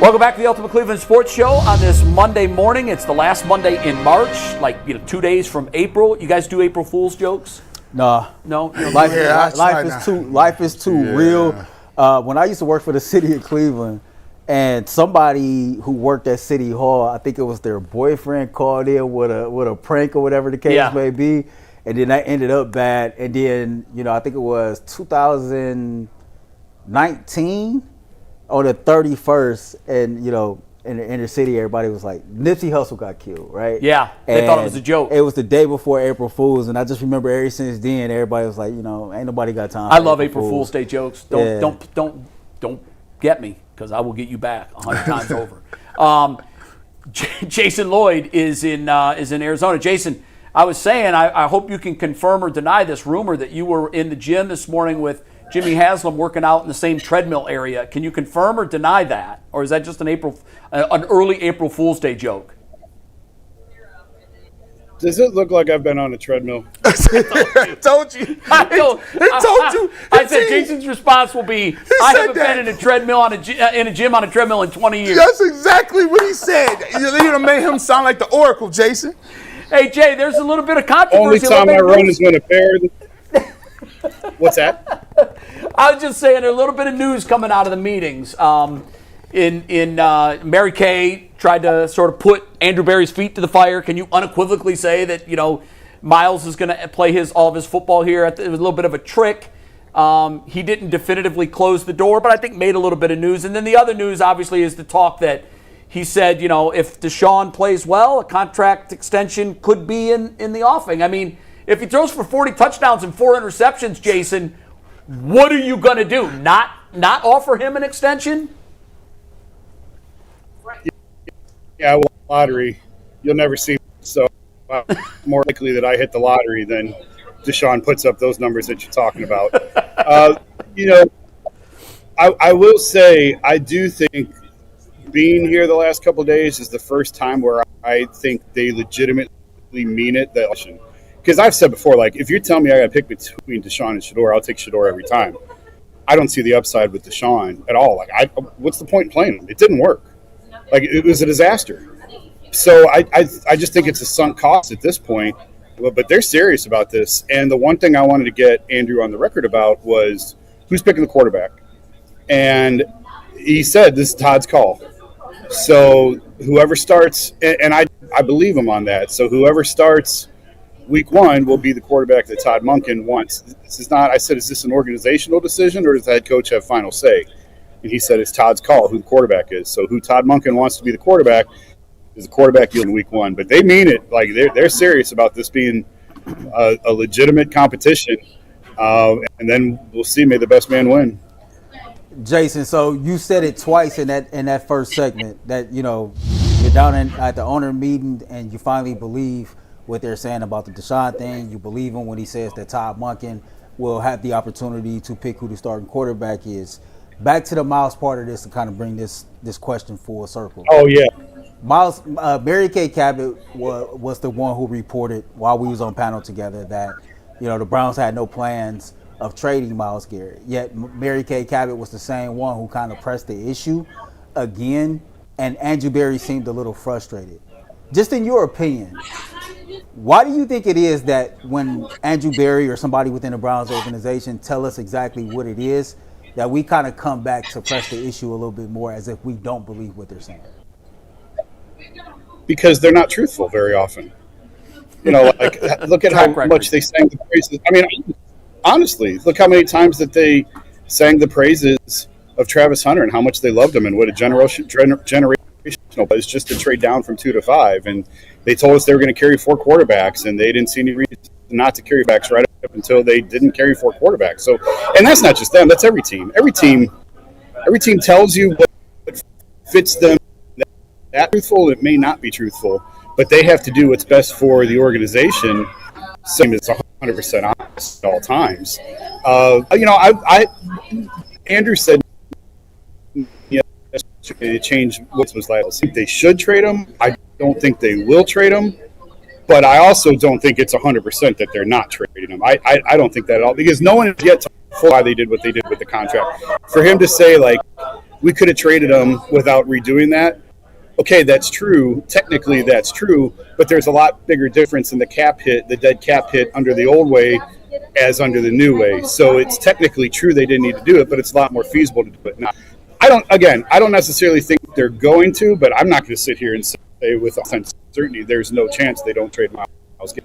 Welcome back to the Ultimate Cleveland Sports Show on this Monday morning. It's the last Monday in March, 2 days from April. You guys do April Fool's jokes? No. No? Life is too real. When I used to work for the city of Cleveland, and somebody who worked at City Hall, I think it was their boyfriend, called in with a prank or whatever the case may be, and then that ended up bad. And then, I think it was 2019 on the 31st, and, in the inner city, everybody was like, Nipsey Hussle got killed, right? Yeah, they thought it was a joke. It was the day before April Fool's, and I just remember ever since then, everybody was like, ain't nobody got time. I love April Fool's Day jokes. Don't get me, because I will get you back 100 times over. Jason Lloyd is in Arizona. Jason, I was saying, I hope you can confirm or deny this rumor that you were in the gym this morning with Jimmy Haslam working out in the same treadmill area. Can you confirm or deny that, or is that just an early April Fool's Day joke? Does it look like I've been on a treadmill? I told you. I said Jason's response will be, I haven't been in a treadmill in a gym on a treadmill in 20 years. That's exactly what he said. You made him sound like the Oracle, Jason. Hey, Jay, there's a little bit of controversy. Only time I run is when a pair. What's that? I was just saying, there's a little bit of news coming out of the meetings. Mary Kay tried to sort of put Andrew Berry's feet to the fire. Can you unequivocally say that Miles is going to play all of his football here? It was a little bit of a trick. He didn't definitively close the door, but I think made a little bit of news. And then the other news, obviously, is the talk that he said, if Deshaun plays well, a contract extension could be in the offing. I mean, if he throws for 40 touchdowns and 4 interceptions, Jason, what are you going to do? Not offer him an extension? Yeah, well, lottery. You'll never see. So more likely that I hit the lottery than Deshaun puts up those numbers that you're talking about. I will say I do think being here the last couple of days is the first time where I think they legitimately mean it. Because I've said before, if you're telling me I got to pick between Deshaun and Shedeur, I'll take Shedeur every time. I don't see the upside with Deshaun at all. What's the point in playing him? It didn't work. It was a disaster. So I just think it's a sunk cost at this point. But they're serious about this. And the one thing I wanted to get Andrew on the record about was who's picking the quarterback. And he said this is Todd's call. So whoever starts, and I believe him on that. So whoever starts Week 1 will be the quarterback that Todd Monken wants. This is not. I said, is this an organizational decision, or does the head coach have final say? And he said it's Todd's call who the quarterback is. So who Todd Monken wants to be the quarterback is the quarterback in Week 1. But they mean it. They're serious about this being a legitimate competition. And then we'll see. May the best man win. Jason, so you said it twice in that first segment that you're down at the owner meeting and you finally believe what they're saying about the Deshaun thing. You believe him when he says that Todd Monken will have the opportunity to pick who the starting quarterback is. Back to the Miles part of this to kind of bring this question full circle. Oh, yeah. Miles, Mary Kay Cabot was the one who reported while we was on panel together that, the Browns had no plans of trading Myles Garrett. Yet Mary Kay Cabot was the same one who kind of pressed the issue again, and Andrew Berry seemed a little frustrated. Just in your opinion, why do you think it is that when Andrew Berry or somebody within the Browns organization tell us exactly what it is, that we kind of come back to press the issue a little bit more as if we don't believe what they're saying? Because they're not truthful very often. Look at how much they sang the praises. I mean, honestly, look how many times that they sang the praises of Travis Hunter and how much they loved him and what a generational was just to trade down from 2 to 5. And they told us they were going to carry 4 quarterbacks, and they didn't see any reason not to carry backs right up until they didn't carry 4 quarterbacks. So, and that's not just them; that's every team. Every team tells you what fits them. That truthful, it may not be truthful, but they have to do what's best for the organization. Same as 100% honest at all times. Andrew said, change what was last. I think they should trade him. I don't think they will trade him, but I also don't think it's 100% that they're not trading him. I don't think that at all, because no one has yet told why they did what they did with the contract. For him to say we could have traded him without redoing that. Okay, that's true. Technically, that's true, but there's a lot bigger difference in the cap hit, the dead cap hit under the old way as under the new way. So it's technically true they didn't need to do it, but it's a lot more feasible to do it now. I don't necessarily think they're going to, but I'm not going to sit here and say with certainty there's no chance they don't trade Miles.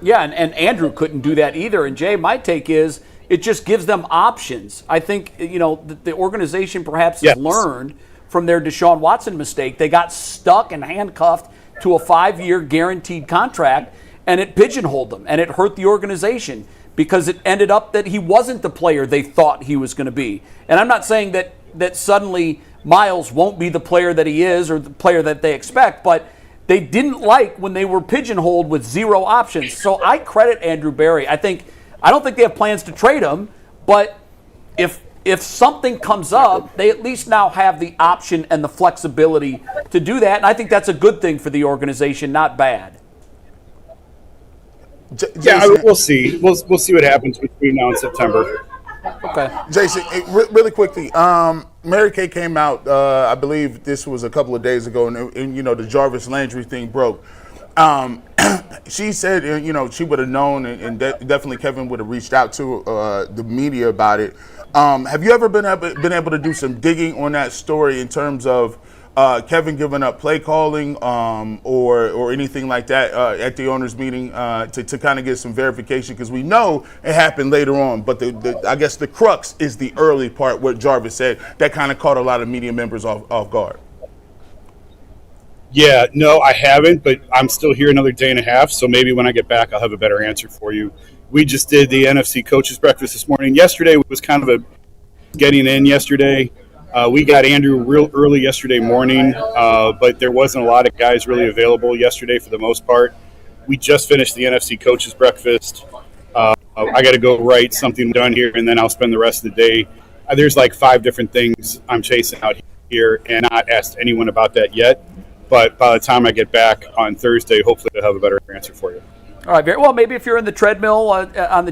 Yeah, and Andrew couldn't do that either. And Jay, my take is it just gives them options. I think, the organization perhaps has learned from their Deshaun Watson mistake. They got stuck and handcuffed to a 5-year guaranteed contract, and it pigeonholed them, and it hurt the organization because it ended up that he wasn't the player they thought he was going to be. And I'm not saying that suddenly Miles won't be the player that he is or the player that they expect, but they didn't like when they were pigeonholed with 0 options. So I credit Andrew Berry. I don't think they have plans to trade him, but if something comes up, they at least now have the option and the flexibility to do that. And I think that's a good thing for the organization, not bad. We'll see. We'll see what happens between now and September. Okay. Jason, really quickly, Mary Kay came out, I believe this was a couple of days ago, and the Jarvis Landry thing broke. She said, she would have known, and definitely Kevin would have reached out to the media about it. Have you ever been able to do some digging on that story in terms of Kevin giving up play calling or anything like that at the owners' meeting to kind of get some verification? Because we know it happened later on, but I guess the crux is the early part, what Jarvis said, that kind of caught a lot of media members off guard. Yeah, no, I haven't, but I'm still here another day and a half, so maybe when I get back, I'll have a better answer for you. We just did the NFC coaches breakfast this morning. Yesterday was kind of a getting in yesterday. We got Andrew real early yesterday morning, but there wasn't a lot of guys really available yesterday for the most part. We just finished the NFC coaches breakfast. I got to go write something done here, and then I'll spend the rest of the day. There's like 5 different things I'm chasing out here, and not asked anyone about that yet. But by the time I get back on Thursday, hopefully I'll have a better answer for you. All right, very well. Maybe if you're in the treadmill at the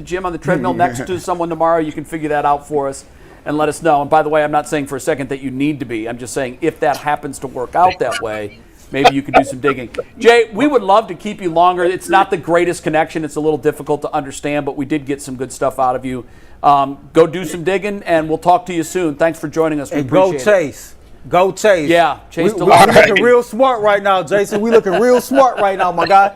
gym on the treadmill next to someone tomorrow, you can figure that out for us and let us know. And by the way, I'm not saying for a second that you need to be. I'm just saying if that happens to work out that way, maybe you can do some digging. Jay, we would love to keep you longer. It's not the greatest connection. It's a little difficult to understand, but we did get some good stuff out of you. Go do some digging, and we'll talk to you soon. Thanks for joining us. We appreciate it. Go Chase. Go Chase. Yeah, Chase we DeLauter. looking real smart right now, Jason. We looking real smart right now, my guy.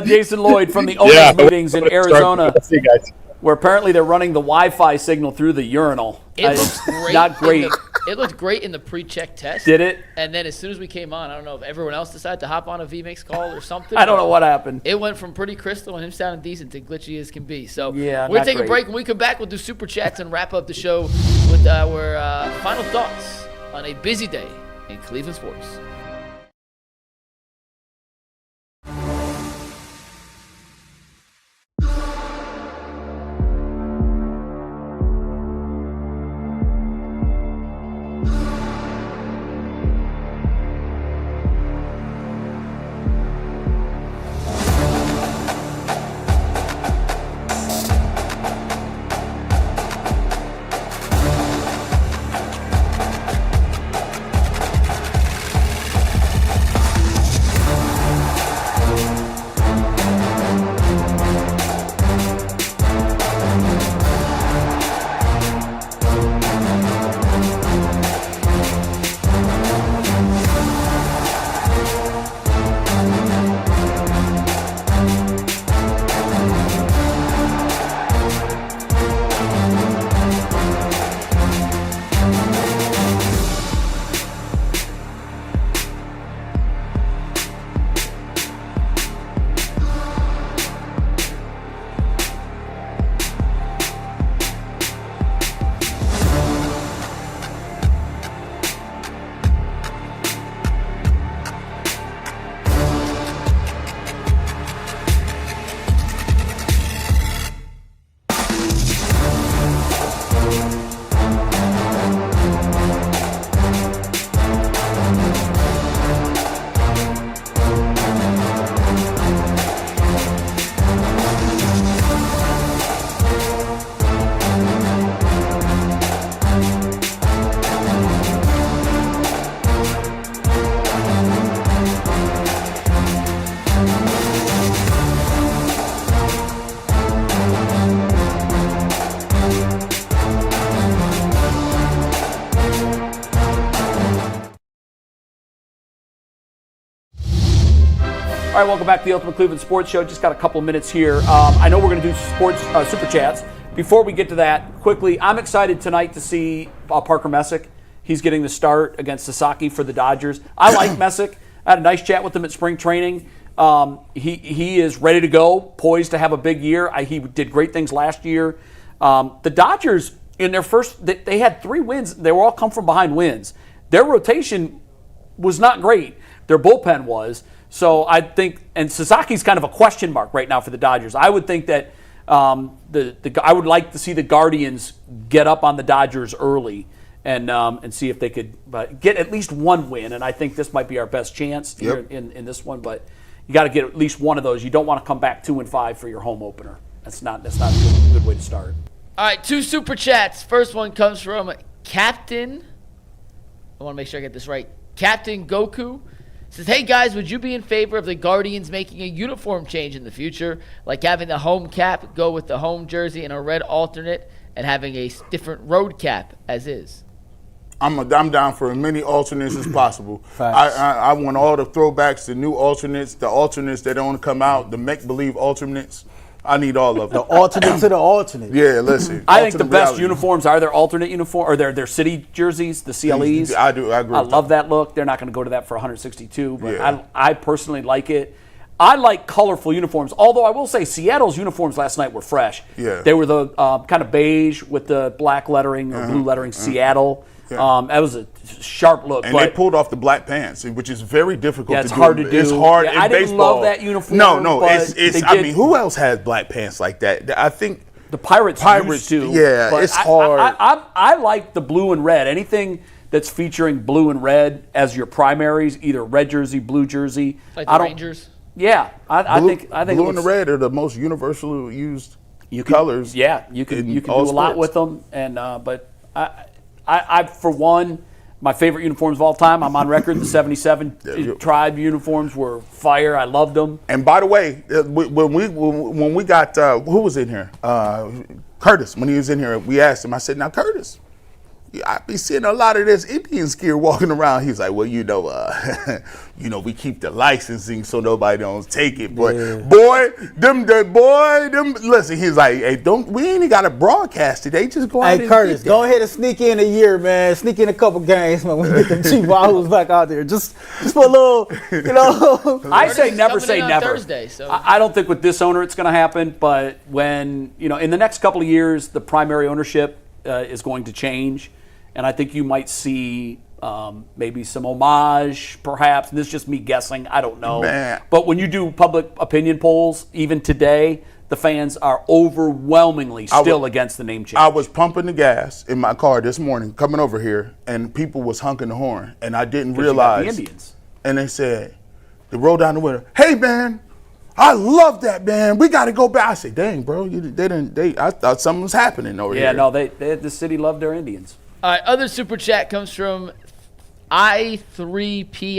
Jason Lloyd from the owners' meetings in Arizona, See you guys. where apparently they're running the Wi-Fi signal through the urinal. It looks great. Not great. It looked great in the pre-check test. Did it? And then as soon as we came on, I don't know if everyone else decided to hop on a VMix call or something. I don't know what happened. It went from pretty crystal and him sounding decent to glitchy as can be. So Yeah, we're not taking a great. break. When we come back, we'll do super chats and wrap up the show with our final thoughts on a busy day in Cleveland sports. All right, welcome back to the Ultimate Cleveland Sports Show. Just got a couple of minutes here. I know we're going to do sports super chats. Before we get to that, quickly, I'm excited tonight to see Parker Messick. He's getting the start against Sasaki for the Dodgers. I like Messick. I had a nice chat with him at spring training. He is ready to go, poised to have a big year. He did great things last year. The Dodgers, in their first, they had 3 wins. They were all come from behind wins. Their rotation was not great. Their bullpen was. So I think, and Sasaki's kind of a question mark right now for the Dodgers. I would think that I would like to see the Guardians get up on the Dodgers early and see if they could get at least one win. And I think this might be our best chance here in this one. But you got to get at least one of those. You don't want to come back 2-5 for your home opener. That's not a good way to start. All right, 2 super chats. First one comes from Captain. I want to make sure I get this right. Captain Goku. Says, hey guys, would you be in favor of the Guardians making a uniform change in the future, like having the home cap go with the home jersey and a red alternate, and having a different road cap as is? I'm down for as many alternates as possible. I want all the throwbacks, the new alternates, the alternates that don't come out, the make-believe alternates. I need all of them. The alternate to the alternate. Yeah, listen. I think the best uniforms are their alternate uniform, or their city jerseys, the CLEs. I do. I agree. I love that look. They're not going to go to that for 162, but Yeah. I personally like it. I like colorful uniforms, although I will say Seattle's uniforms last night were fresh. Yeah. They were the kind of beige with the black lettering or blue lettering, Seattle. Yeah. That was a sharp look. And they pulled off the black pants, which is very difficult to do. It's hard to do. It's hard in I didn't baseball. love that uniform. No, but it's I mean, who else has black pants like that? I think the Pirates used to. Yeah, but it's hard. I like the blue and red. Anything that's featuring blue and red as your primaries, either red jersey, blue jersey. Like the Rangers? Yeah, I think blue and the red are the most universal used colors. Yeah, you can do a lot with them, and but I for one. My favorite uniforms of all time, I'm on record, the 77 Tribe uniforms were fire. I loved them. And by the way, when we got, who was in here? Curtis, when he was in here, we asked him, I said, now Curtis, I be seeing a lot of this Indian gear walking around. He's like, well, we keep the licensing so nobody don't take it. But listen, he's like, hey, we ain't got to broadcast it. They just go out. Hey, Curtis, go ahead and sneak in a year, man. Sneak in a couple games, man. When we get them cheap Wahoos back out there, just for a little, I say never say never. Thursday, so. I don't think with this owner it's going to happen, but when in the next couple of years, the primary ownership is going to change. And I think you might see maybe some homage, perhaps. And this is just me guessing. I don't know. Man. But when you do public opinion polls, even today, the fans are overwhelmingly still against the name change. I was pumping the gas in my car this morning, coming over here, and people was honking the horn. And I didn't realize. You got the Indians. And they said, they rolled down the window, hey, man, I love that, man. We got to go back. I said, dang, bro, I thought something was happening over here. Yeah, no, the city loved their Indians. All right, other super chat comes from I3PIC,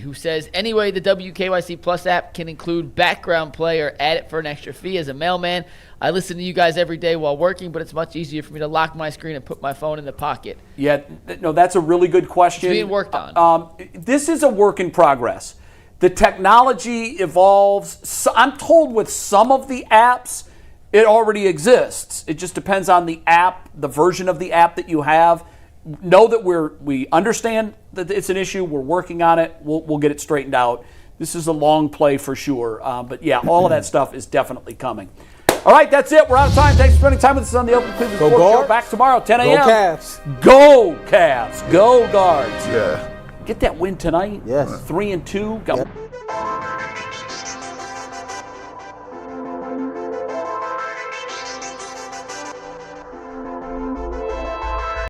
who says, anyway, the WKYC Plus app can include background play or add it for an extra fee. As a mailman, I listen to you guys every day while working, but it's much easier for me to lock my screen and put my phone in the pocket. Yeah, no, that's a really good question. It's being worked on. This is a work in progress. The technology evolves. I'm told with some of the apps, it already exists. It just depends on the app, the version of the app that you have. Know that we understand that it's an issue. We're working on it. We'll get it straightened out. This is a long play for sure. But yeah, all of that stuff is definitely coming. All right, that's it. We're out of time. Thanks for spending time with us on the Open Cleveland Sports Show. Back tomorrow, 10 a.m. Go Cavs. Go Cavs. Go Guards. Yeah. Get that win tonight. Yes. 3-2. Got